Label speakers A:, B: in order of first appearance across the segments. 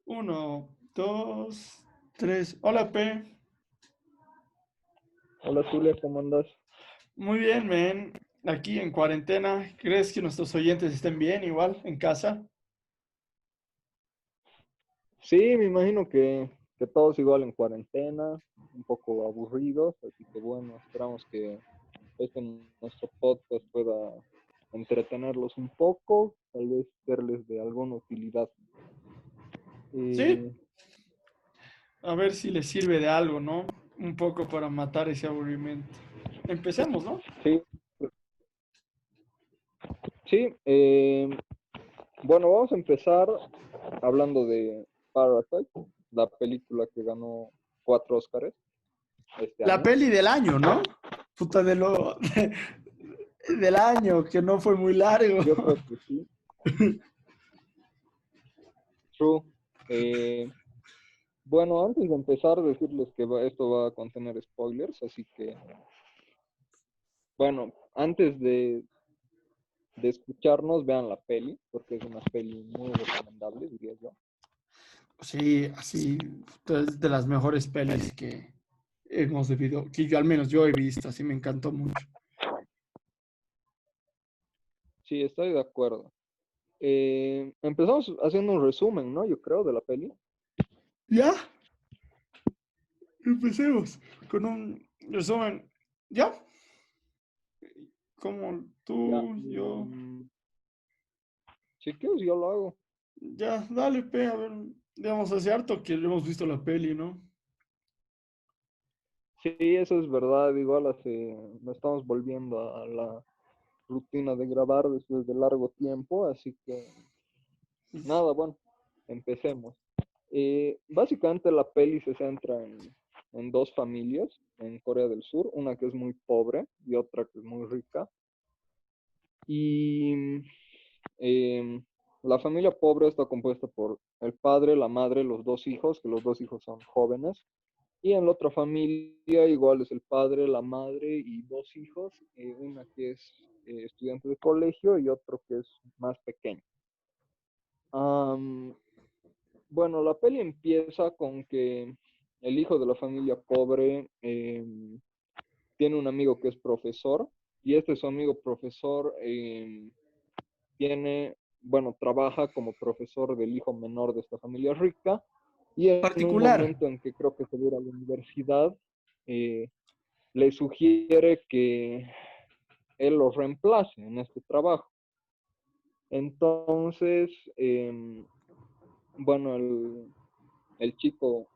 A: Uno, dos, tres. Hola, P.
B: Hola Zulia, ¿cómo andas?
A: Muy bien, men. Aquí en cuarentena. ¿Crees que nuestros oyentes estén bien igual en casa?
B: Sí, me imagino que todos igual en cuarentena, un poco aburridos, así que bueno, esperamos que nuestro podcast pueda entretenerlos un poco, tal vez serles de alguna utilidad.
A: Sí.
B: Eh,
A: A ver si les sirve de algo, ¿no? Un poco para matar ese aburrimiento. Empecemos, ¿no?
B: sí, sí, bueno, vamos a empezar hablando de Parasite, la película que ganó 4 Óscares este
A: La
B: año.
A: peli del año, ¿no? Puta del año, que no fue muy largo.
B: Yo creo que sí, true. Eh, Bueno, antes de empezar, decirles que esto va a contener spoilers, así que, bueno, antes de escucharnos, vean la peli, porque es una peli muy recomendable, diría yo.
A: Sí, así, es de las mejores pelis que hemos debido, que yo al menos yo he visto, así me encantó mucho.
B: Sí, estoy de acuerdo. Empezamos haciendo un resumen, ¿no? Yo creo, de la peli.
A: ¿Ya? Empecemos con un resumen. ¿Ya? Como
B: Ya,
A: tú, yo.
B: si quieres, yo lo hago.
A: Ya, dale, pe, a ver. Digamos, hace harto que hemos visto la peli, ¿no?
B: Sí, eso es verdad, igual nos estamos volviendo a la rutina de grabar después de largo tiempo, así que, nada, bueno, empecemos. Básicamente la peli se centra en dos familias en Corea del Sur, una que es muy pobre y otra que es muy rica. Y la familia pobre está compuesta por el padre, la madre, los dos hijos, que los dos hijos son jóvenes. Y en la otra familia igual es el padre, la madre y dos hijos, una que es estudiante de colegio y otro que es más pequeño. Am, Bueno, la peli empieza con que el hijo de la familia pobre tiene un amigo que es profesor y este su amigo profesor bueno, trabaja como profesor del hijo menor de esta familia rica y en un
A: Particular.
B: momento en que creo que se va a ir a la universidad, eh, le sugiere que él lo reemplace en este trabajo. Entonces, bueno, el chico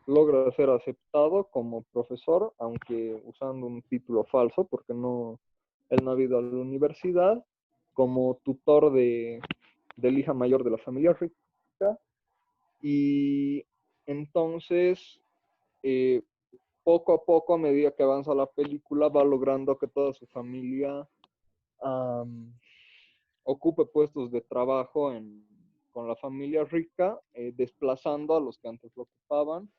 B: logra ser aceptado como profesor, aunque usando un título falso, porque él no ha ido a la universidad, como tutor del hija mayor de la familia rica. Y entonces, eh, poco a poco, a medida que avanza la película, va logrando que toda su familia um, ocupe puestos de trabajo con la familia rica, desplazando a los que antes lo ocupaban.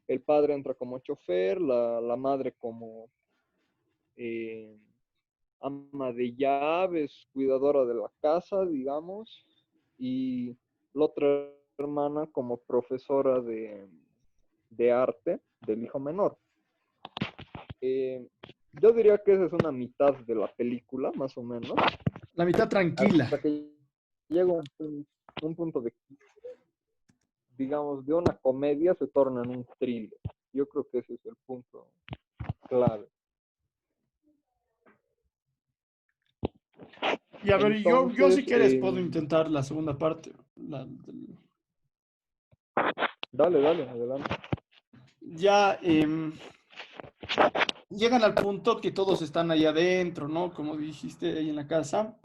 B: El padre entra como chofer, la madre como eh, ama de llaves, cuidadora de la casa, digamos, y la otra hermana como profesora de arte del hijo menor. Eh, yo diría que esa es una mitad de la película, más o menos,
A: La mitad tranquila.
B: hasta que llega un punto de, digamos, de una comedia se torna en un thriller. Yo creo que ese es el punto clave.
A: Y a ver, yo
B: Entonces,
A: si quieres puedo intentar la segunda parte.
B: dale, dale, adelante.
A: Ya llegan al punto que todos están ahí adentro, ¿no? Como dijiste, ahí en la casa.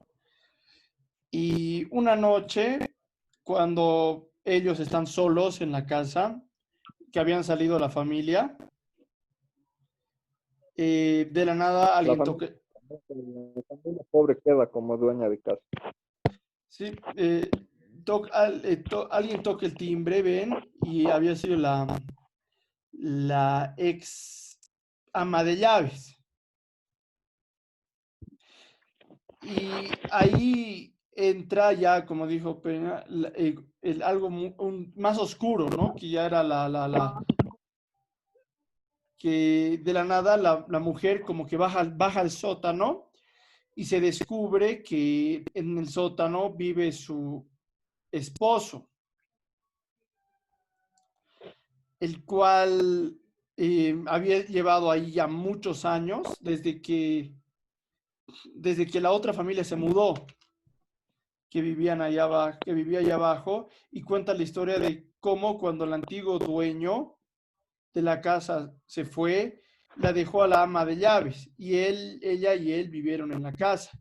A: Y una noche, cuando ellos están solos en la casa, que habían salido la familia, de la nada
B: La
A: alguien
B: familia,
A: toca,
B: la familia pobre queda como dueña de casa.
A: sí, alguien toca el timbre, ven, y había sido la ex ama de llaves. Y ahí entra ya, como dijo Peña, algo más oscuro, ¿no? Que ya era que de la nada la mujer como que baja al sótano y se descubre que en el sótano vive su esposo, el cual había llevado ahí ya muchos años, desde que la otra familia se mudó, que vivía allá abajo, y cuenta la historia de cómo cuando el antiguo dueño de la casa se fue, la dejó a la ama de llaves, y ella y él vivieron en la casa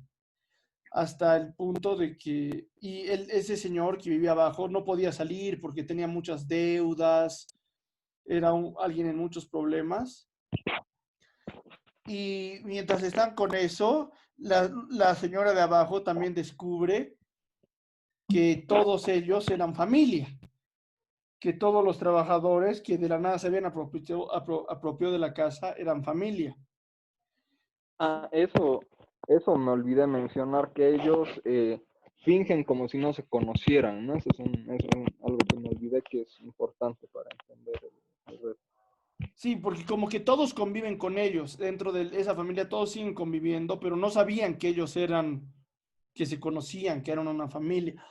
A: hasta el punto de que ese señor que vivía abajo no podía salir porque tenía muchas deudas, era alguien en muchos problemas. Y mientras están con eso, la señora de abajo también descubre que todos ellos eran familia, que todos los trabajadores que de la nada se habían apropiado de la casa eran familia.
B: Ah, eso me olvidé mencionar, que ellos fingen como si no se conocieran, ¿no? Algo que me olvidé que es importante para entender el resto.
A: Sí, porque como que todos conviven con ellos, dentro de esa familia todos siguen conviviendo, pero no sabían que ellos eran, que se conocían, que eran una familia.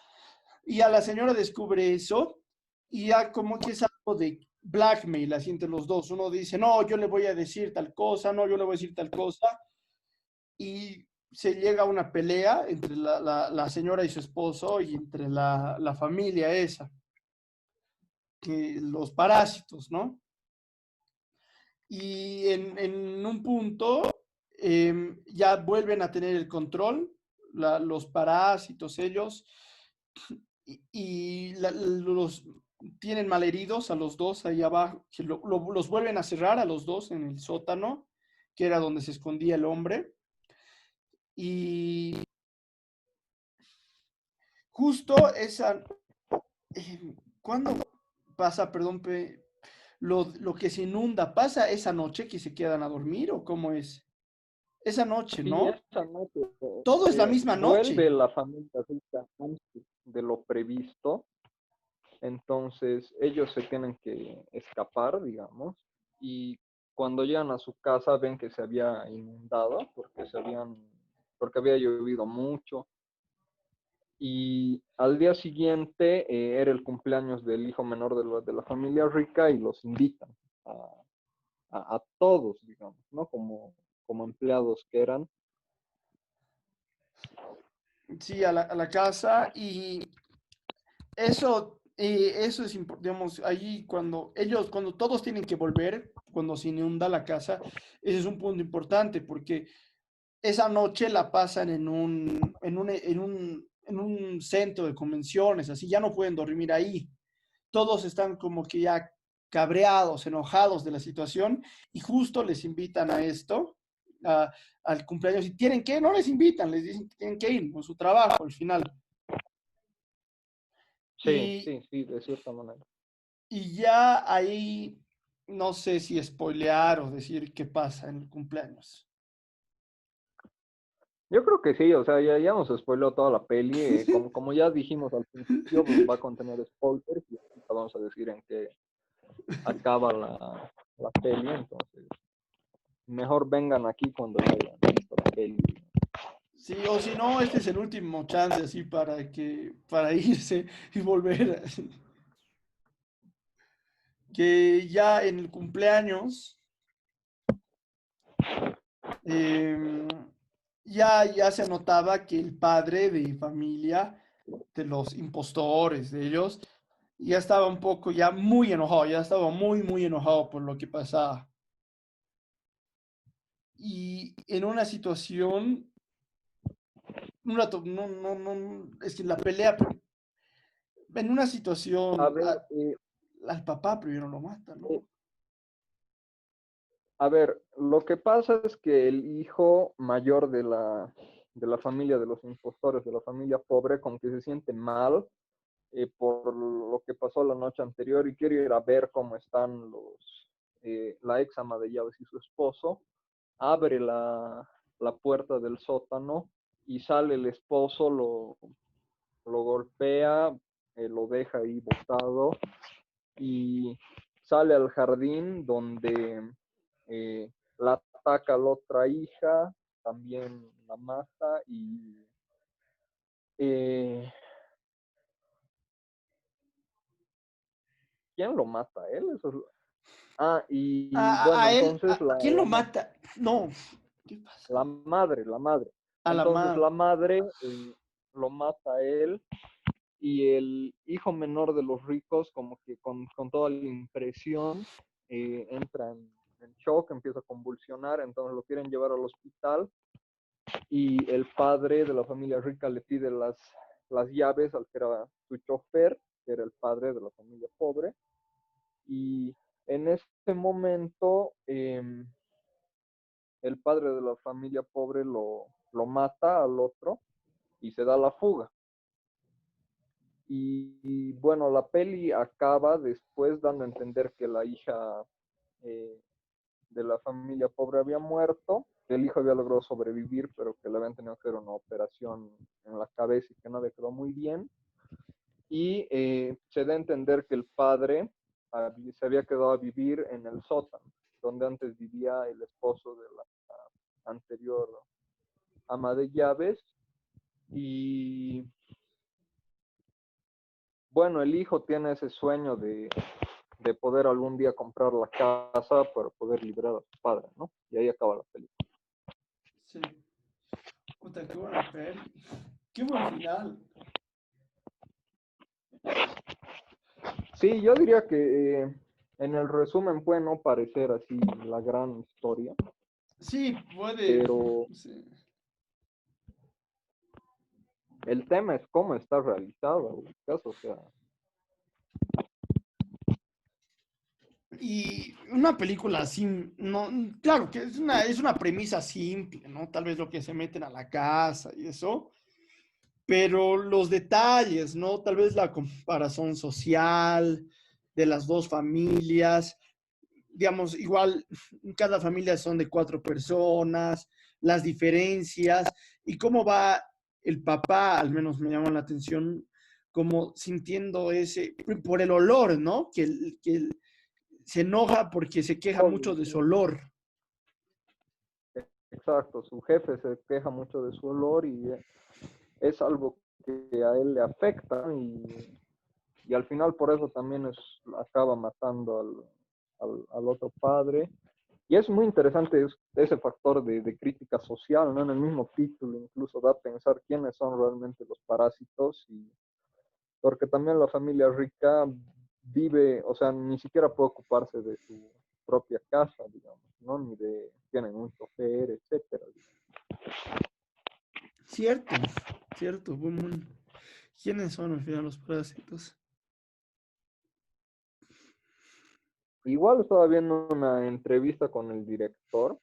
A: Y a la señora descubre eso y ya como que es algo de blackmail así entre los dos. Uno dice, no, yo le voy a decir tal cosa, no, yo le voy a decir tal cosa. Y se llega a una pelea entre la señora y su esposo y entre la familia esa, que los parásitos, ¿no? Y en un punto ya vuelven a tener el control, los parásitos, ellos, y los tienen malheridos a los dos ahí abajo, que los vuelven a cerrar a los dos en el sótano, que era donde se escondía el hombre. Y justo esa, ¿cuándo pasa, perdón, lo que se inunda, pasa esa noche que se quedan a dormir o cómo es? Esa noche,
B: Sí,
A: ¿no?
B: esa noche
A: Todo es la misma
B: vuelve
A: noche.
B: la familia rica antes de lo previsto, entonces ellos se tienen que escapar, digamos, y cuando llegan a su casa ven que se había inundado porque había llovido mucho, y al día siguiente era el cumpleaños del hijo menor de la familia rica y los invitan a, a todos, digamos, ¿no? Como empleados que eran.
A: Sí, a la casa eso es importante, digamos, ahí cuando todos tienen que volver, cuando se inunda la casa, ese es un punto importante porque esa noche la pasan en un centro de convenciones, así ya no pueden dormir ahí. Todos están como que ya cabreados, enojados de la situación y justo les invitan a esto, a- al cumpleaños y tienen que, no les invitan, les dicen que tienen que ir con su trabajo al final.
B: Sí,
A: Y,
B: sí, sí, de cierta manera.
A: y ya ahí, no sé si spoilear o decir qué pasa en el cumpleaños.
B: Yo creo que sí, o sea, ya nos spoiló toda la peli. Como ya dijimos al principio, pues va a contener spoilers y ahorita vamos a decir en qué acaba la peli. Entonces, mejor vengan aquí cuando ya hayan visto la peli.
A: Sí, o si no, este es el último chance así para irse y volver. Así. Que ya en el cumpleaños eh, ya se notaba que el padre de familia, de los impostores, de ellos, ya estaba un poco, ya muy enojado, ya estaba muy, muy enojado por lo que pasaba. Y en una situación, no, no, no, es que la pelea, en una
B: A
A: situación,
B: ver,
A: al papá primero lo mata,
B: eh,
A: ¿no?
B: a ver, lo que pasa es que el hijo mayor de la familia de los impostores, de la familia pobre, como que se siente mal por lo que pasó la noche anterior y quiere ir a ver cómo están la ex ama de llaves y su esposo. Abre la puerta del sótano y sale el esposo, lo golpea, lo deja ahí botado y sale al jardín donde la ataca la otra hija, también la mata y ¿quién lo mata? ¿Él? Eso es... y bueno,
A: A él,
B: entonces
A: ¿a quién lo mata? No, ¿qué pasa?
B: la madre, la madre.
A: A la
B: Entonces
A: madre.
B: la madre lo mata a él y el hijo menor de los ricos, como que con toda la impresión, entra en shock, empieza a convulsionar, entonces lo quieren llevar al hospital y el padre de la familia rica le pide las llaves al que era su chofer, que era el padre de la familia pobre, y en ese momento el padre de la familia pobre lo mata al otro y se da la fuga. Y bueno, la peli acaba después dando a entender que la hija eh, de la familia pobre había muerto, que el hijo había logrado sobrevivir, pero que le habían tenido que hacer una operación en la cabeza y que no había quedado muy bien. Y se da a entender que el padre se había quedado a vivir en el sótano, donde antes vivía el esposo de la anterior ama de llaves. Y bueno, el hijo tiene ese sueño de poder algún día comprar la casa para poder liberar a su padre, ¿no? Y ahí acaba la película.
A: Sí. Puta, qué buena peli. Qué buen final.
B: Sí, yo diría que en el resumen puede no parecer así la gran historia,
A: Sí, puede.
B: pero
A: Sí.
B: el tema es cómo está realizada, o sea,
A: Y una película así, no, claro que es una premisa simple, ¿no? Tal vez lo que se meten a la casa y eso, pero los detalles, ¿no? Tal vez la comparación social de las dos familias, digamos, igual cada familia son de 4 personas, las diferencias y cómo va el papá, al menos me llama la atención, como sintiendo ese, por el olor, ¿no? Que se enoja porque se queja mucho de su olor.
B: exacto, su jefe se queja mucho de su olor y es algo que a él le afecta y al final por eso también acaba matando al otro padre. Y es muy interesante ese factor de crítica social, ¿no? En el mismo título incluso da a pensar quiénes son realmente los parásitos, porque también la familia rica vive, o sea, ni siquiera puede ocuparse de su propia casa, digamos, ¿no? Ni tienen un chofer, etcétera.
A: Cierto, cierto. ¿Quiénes son al final los parásitos?
B: Igual estaba viendo una entrevista con el director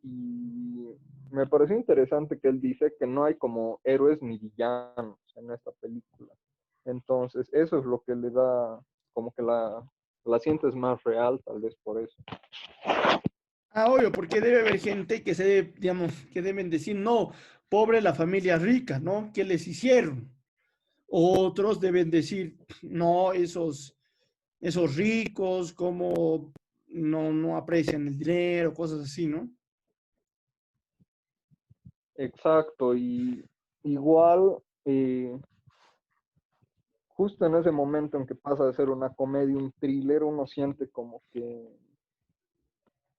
B: y me pareció interesante que él dice que no hay como héroes ni villanos en esta película. Entonces, eso es lo que le da como que la sientes más real, tal vez por eso.
A: Ah, obvio, porque debe haber gente que digamos, que deben decir, no, pobre la familia rica, ¿no? ¿Qué les hicieron? Otros deben decir, no, esos ricos, cómo no aprecian el dinero, cosas así, ¿no?
B: Exacto, y igual, justo en ese momento en que pasa de ser una comedia, un thriller, uno siente como que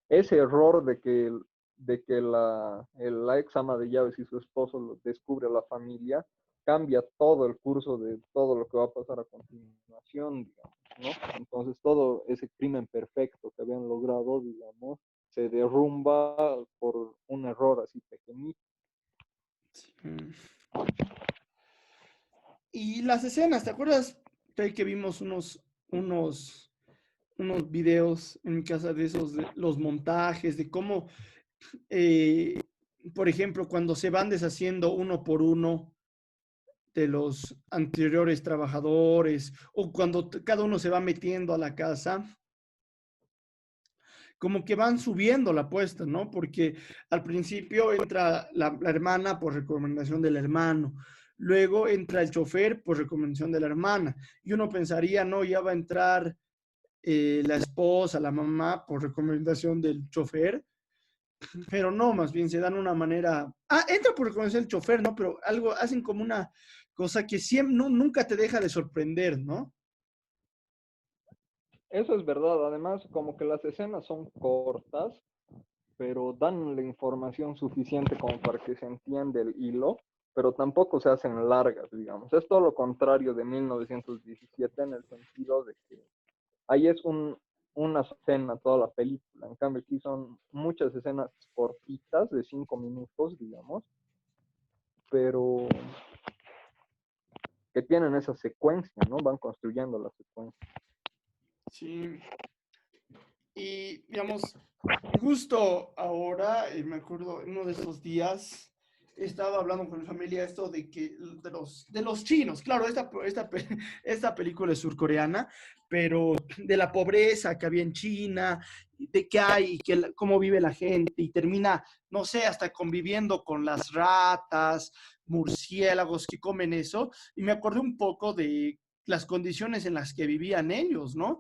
B: ese error de que la ex ama de llaves y su esposo lo descubre a la familia, cambia todo el curso de todo lo que va a pasar a continuación, digamos, ¿no? Entonces todo ese crimen perfecto que habían logrado, digamos, se derrumba por un error así pequeñito.
A: Mm. Y las escenas, ¿te acuerdas que vimos unos videos en mi casa de esos, de los montajes, de cómo, eh, por ejemplo, cuando se van deshaciendo uno por uno de los anteriores trabajadores o cuando cada uno se va metiendo a la casa, como que van subiendo la apuesta, ¿no? Porque al principio entra la hermana por recomendación del hermano, Luego entra el chofer por recomendación de la hermana. Y uno pensaría, no, ya va a entrar la esposa, la mamá, por recomendación del chofer, pero no, más bien se dan una manera. Ah, entra por recomendación del chofer, ¿no? Pero algo, hacen como una cosa que siempre, no, nunca te deja de sorprender, ¿no?
B: Eso es verdad. Además, como que las escenas son cortas, pero dan la información suficiente como para que se entienda el hilo, pero tampoco se hacen largas, digamos. Es todo lo contrario de 1917 en el sentido de que ahí es una escena toda la película. En cambio, aquí son muchas escenas cortitas de 5 minutos, digamos, pero que tienen esa secuencia, ¿no? Van construyendo la secuencia.
A: Sí. Y, digamos, justo ahora, me acuerdo, en uno de esos días, estaba hablando con mi familia esto de que de los chinos, claro, esta película es surcoreana, pero de la pobreza que había en China, de qué hay, cómo vive la gente, y termina, no sé, hasta conviviendo con las ratas, murciélagos que comen eso, y me acordé un poco de las condiciones en las que vivían ellos, ¿no?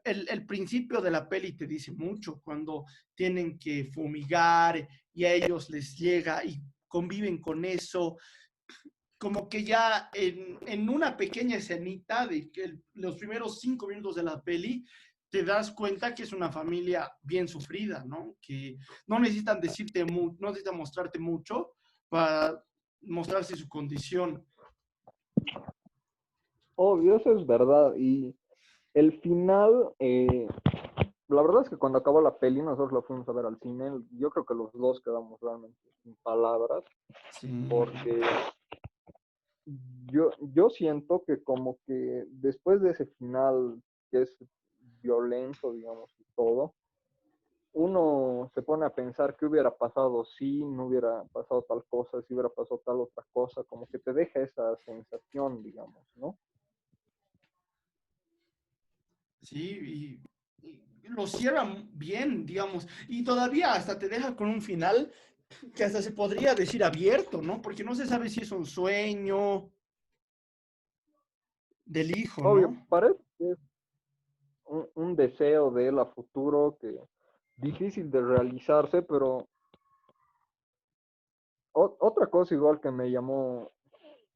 A: El principio de la peli te dice mucho cuando tienen que fumigar y a ellos les llega y conviven con eso, como que ya en una pequeña escenita de que los primeros 5 minutos de la peli te das cuenta que es una familia bien sufrida, ¿no? Que no necesitan decirte mucho, no necesitan mostrarte mucho para mostrarse su condición.
B: Obvio, eso es verdad. Y el final, la verdad es que cuando acabó la peli, nosotros la fuimos a ver al cine. Yo creo que los dos quedamos realmente sin palabras,
A: Sí.
B: porque yo siento que como que después de ese final que es violento, digamos, y todo, uno se pone a pensar qué hubiera pasado si no hubiera pasado tal cosa, si hubiera pasado tal otra cosa, como que te deja esa sensación, digamos, ¿no?
A: Sí, y lo cierran bien, digamos, y todavía hasta te deja con un final que hasta se podría decir abierto, ¿no? Porque no se sabe si es un sueño del hijo,
B: Obvio,
A: ¿no?
B: parece que es un deseo de él a futuro que difícil de realizarse, pero otra cosa igual que me llamó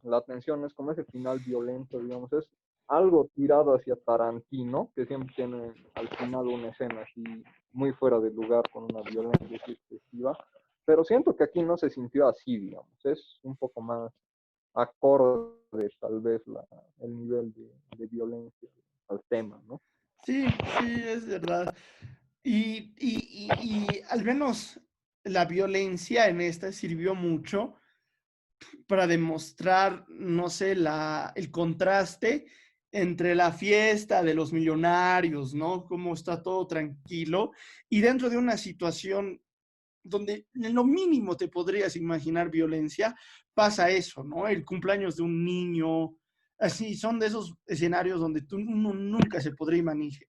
B: la atención es como ese final violento, digamos, es algo tirado hacia Tarantino, que siempre tiene al final una escena así muy fuera de lugar con una violencia excesiva, pero siento que aquí no se sintió así, digamos, es un poco más acorde tal vez el nivel de violencia al tema, ¿no?
A: Sí, sí, es verdad. Y al menos la violencia en esta sirvió mucho para demostrar, no sé, el contraste entre la fiesta de los millonarios, ¿no? Cómo está todo tranquilo y dentro de una situación donde en lo mínimo te podrías imaginar violencia, pasa eso, ¿no? El cumpleaños de un niño, así, son de esos escenarios donde uno nunca se podría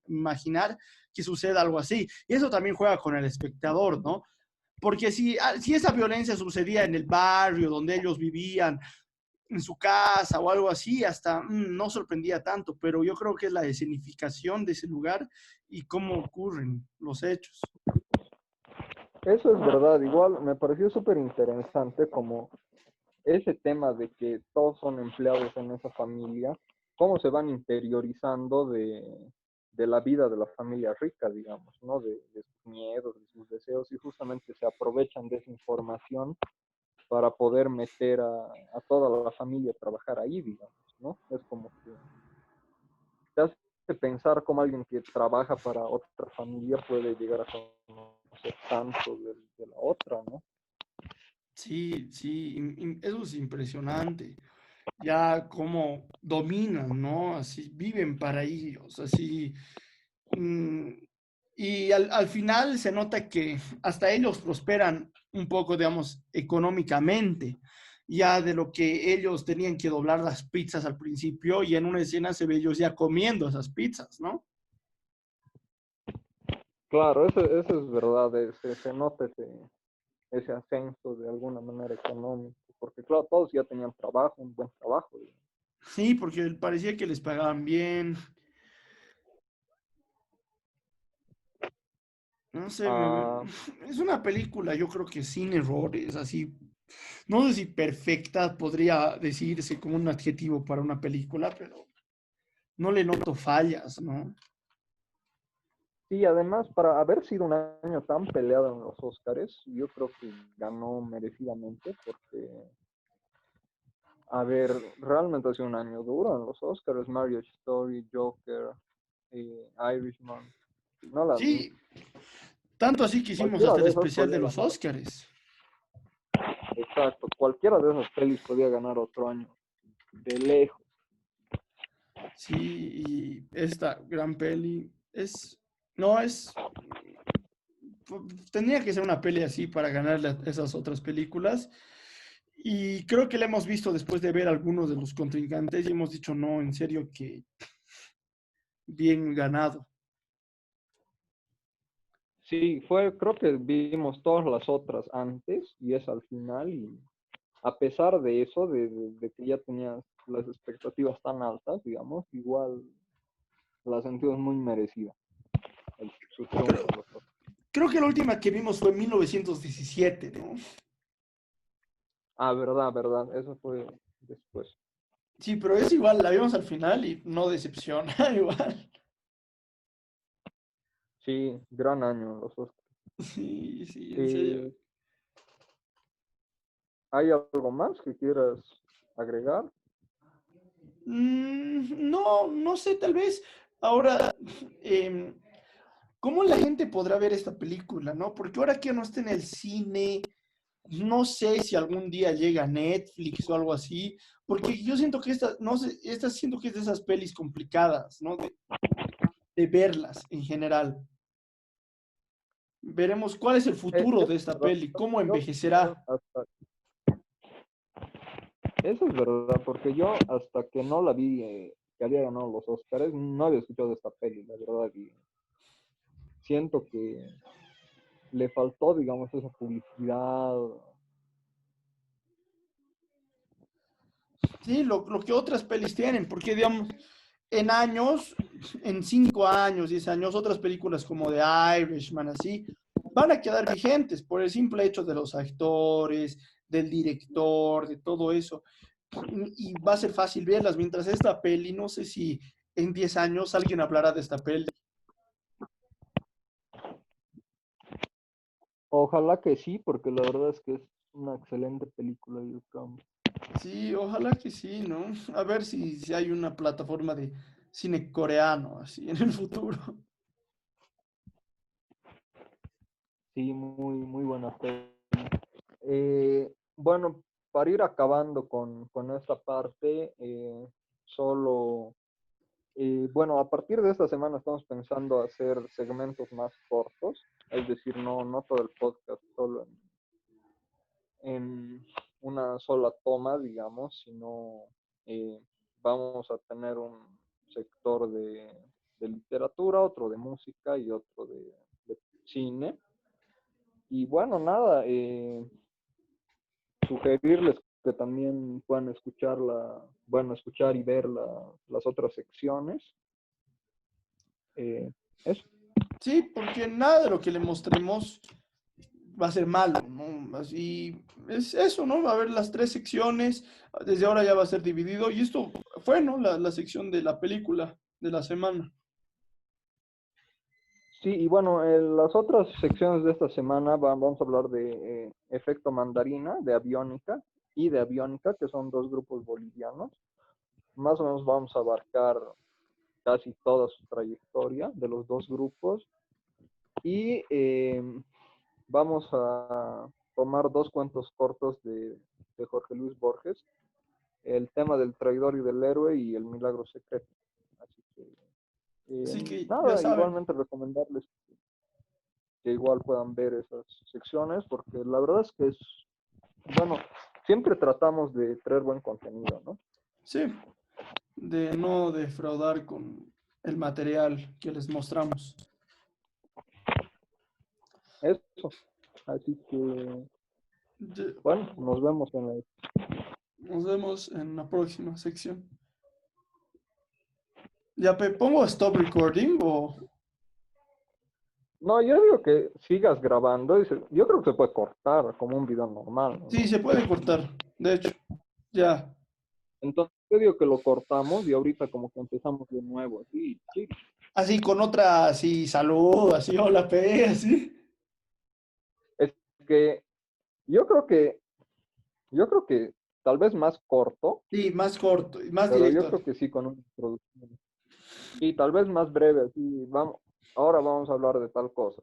A: imaginar que suceda algo así. Y eso también juega con el espectador, ¿no? Porque si esa violencia sucedía en el barrio donde ellos vivían, en su casa o algo así, hasta no sorprendía tanto, pero yo creo que es la escenificación de ese lugar y cómo ocurren los hechos.
B: Eso es verdad, igual me pareció súper interesante como ese tema de que todos son empleados en esa familia, cómo se van interiorizando de la vida de la familia rica, digamos, ¿no? De sus miedos, de sus deseos, y justamente se aprovechan de esa información para poder meter a toda la familia a trabajar ahí, digamos, ¿no? Es como que te hace pensar cómo alguien que trabaja para otra familia puede llegar a conocer tanto de la otra, ¿no?
A: Sí, sí, eso es impresionante. Ya cómo dominan, ¿no? Así viven para ellos, así. mm, y al final se nota que hasta ellos prosperan un poco, digamos, económicamente, ya de lo que ellos tenían que doblar las pizzas al principio y en una escena se ve ellos ya comiendo esas pizzas, ¿no?
B: Claro, eso es verdad, se nota ese ascenso de alguna manera económico. porque claro, todos ya tenían trabajo, un buen trabajo.
A: Sí, porque parecía que les pagaban bien. No sé,
B: Ah,
A: es una película, yo creo que sin errores, así. No sé si perfecta podría decirse como un adjetivo para una película, pero no le noto fallas, ¿no?
B: sí, además, para haber sido un año tan peleado en los Oscars, yo creo que ganó merecidamente, porque, a ver, realmente ha sido un año duro en los Oscars. Marriage Story, Joker, Irishman. No la,
A: Sí, tanto así que hicimos
B: cualquiera
A: hasta el
B: de esas
A: especial
B: podía
A: de los
B: ganar.
A: Óscares.
B: Exacto, cualquiera de esas pelis podía ganar otro año, de lejos.
A: Sí, y esta gran peli es, no es, tendría que ser una peli así para ganarle a esas otras películas. Y creo que la hemos visto después de ver algunos de los contrincantes y hemos dicho, no, en serio que bien ganado.
B: Sí, fue, creo que vimos todas las otras antes y es al final, y a pesar de eso, de que ya tenías las expectativas tan altas, digamos, igual la sentimos muy merecida, su triunfo.
A: Creo, creo que la última que vimos fue en 1917, ¿no?
B: Ah, verdad, verdad, eso fue después.
A: Sí, pero es igual, la vimos al final y no decepciona, igual.
B: Sí, gran año los Oscars.
A: Sí, sí, en serio.
B: ¿Hay algo más que quieras agregar?
A: No, no sé, tal vez ahora, em, ¿cómo la gente podrá ver esta película, no? Porque ahora que no está en el cine, no sé si algún día llega a Netflix o algo así, porque yo siento que esta, no sé, esta siento que es de esas pelis complicadas, ¿no? De verlas en general. Veremos cuál es el futuro
B: Es
A: de esta
B: verdad.
A: peli, cómo
B: Yo también
A: envejecerá.
B: eso es verdad, porque yo hasta que no la vi, que había ganado los Oscars, no había escuchado de esta peli, la verdad, y siento que le faltó, digamos, esa publicidad.
A: Sí, lo que otras pelis tienen, porque digamos, en años, en 5 años, 10 años, otras películas como The Irishman, así, van a quedar vigentes por el simple hecho de los actores, del director, de todo eso. Y va a ser fácil verlas, mientras esta peli, no sé si en 10 años alguien hablará de esta peli.
B: Ojalá que sí, porque la verdad es que es una excelente película, yo creo.
A: Sí, ojalá que sí, ¿no? A ver si hay una plataforma de cine coreano, así, en el futuro.
B: Sí, muy, muy buena peli. Bueno, para ir acabando con esta parte, solo, bueno, a partir de esta semana estamos pensando hacer segmentos más cortos, es decir, no todo el podcast solo en una sola toma, digamos, sino eh, vamos a tener un sector de literatura, otro de música y otro de cine. Y bueno, nada, sugerirles que también puedan escuchar bueno, escuchar y ver las otras secciones. Eh, eso.
A: Sí, porque nada de lo que le mostremos va a ser malo, ¿no? Así es eso, ¿no? Va a haber las tres secciones, desde ahora ya va a ser dividido, y esto fue, ¿no? La sección de la película de la semana.
B: Sí, y bueno, las otras secciones de esta semana vamos a hablar de Efecto Mandarina, de Aviónica y de Aviónica, que son dos grupos bolivianos. Más o menos vamos a abarcar casi toda su trayectoria de los dos grupos y vamos a tomar dos cuentos cortos de Jorge Luis Borges, el tema del traidor y del héroe y el milagro secreto. Así que,
A: Así que ya
B: nada,
A: saben,
B: igualmente recomendarles que igual puedan ver esas secciones, porque la verdad es que es, bueno, siempre tratamos de traer buen contenido, ¿no?
A: sí, de no defraudar con el material que les mostramos.
B: Eso. Así que, Bueno, nos vemos en la...
A: Nos vemos en la próxima sección. ¿Ya pongo stop recording o...?
B: No, yo digo que sigas grabando. Yo creo que se puede cortar como un video normal, ¿no?
A: Sí, se puede cortar. De hecho, ya.
B: Entonces, yo digo que lo cortamos y ahorita como que empezamos de nuevo. Así, sí.
A: Así con otra, así, salud, así, hola, P, así.
B: Es que yo creo que, yo creo que tal vez más corto,
A: Sí, más corto, más
B: pero yo
A: directo.
B: creo que sí con una introducción. Y tal vez más breve, así, vamos, ahora vamos a hablar de tal cosa.